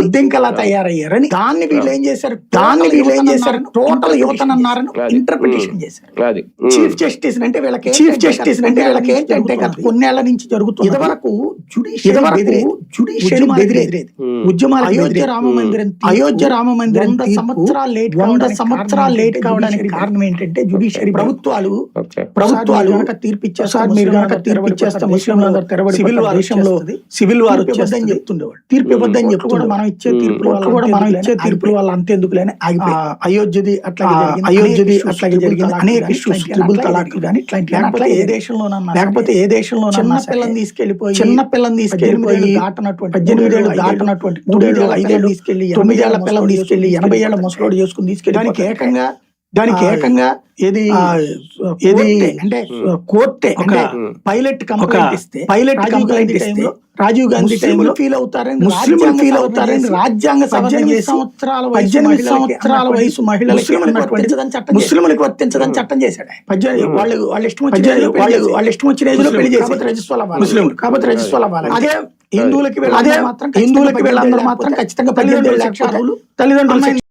బొద్దింకలా తయారయ్యారని దాన్ని వీళ్ళు ఏం చేశారు టోటల్ యువతనన్నారని ఇంటర్ప్రిటేషన్ చేశారు. చీఫ్ జస్టిస్ అంటే వీళ్ళకి ఏంటంటే గత కొన్నేళ్ల నుంచి జరుగుతుంది. ఇదివరకు జుడిషియరీ బెదిరేది ఉద్యమాలు. అయోధ్య రామ మందిరం 100 సంవత్సరాలు లేట్ కావడానికి కారణం ఏంటంటే జుడిషియరీ ప్రభుత్వాలు తీర్పిచ్చేస్తారు. మీరు కనుక తీర్పిచ్చేస్తే ముస్లింలందరూ తెరబడి సివిల్ వార్ వచ్చేదని చెప్తుండేవాడు. తీర్పు ఇవ్వద్దని చెప్పి కూడా మనం ఇచ్చే తీర్పుల వల్ల అంతేందుకులేని అయోధ్యది అట్లాగే జరిగింది. అనేక ఇష్యూస్ ట్రిపుల్ తలాక్లు కానీ ఇట్లాంటి లేకపోతే ఏ దేశంలో చిన్న పిల్లని తీసుకెళ్లిపోయి దాటనటువంటి 18 ఏళ్ళు దాటనటువంటి 3 ఏళ్ళు 5 ఏళ్ళు తీసుకెళ్లి 9 ఏళ్ల పిల్లని తీసుకెళ్లి 80 ఏళ్ల ముసలోడు చేసుకుని తీసుకెళ్లి దానికి ఏకంగా ఏది అంటే కోర్టే ఒక పైలట్ కంప్లైంట్ ఇస్తే రాజీవ్ గాంధీ టైంలో ఫీల్ అవుతారని రాజ్యాంగ 18 సంవత్సరాల వయసు మహిళలకి ముస్లింలకు వర్తించదని చట్టం చేశాడు. వాళ్ళ ఇష్టం వచ్చిన ఏజ్ లో పెళ్లి చేశారు. కాబట్టి రజస్వాల అదే హిందువులకి వెళ్ళాలందరూ మాత్రం ఖచ్చితంగా 18 ఏళ్ళ తల్లిదండ్రులు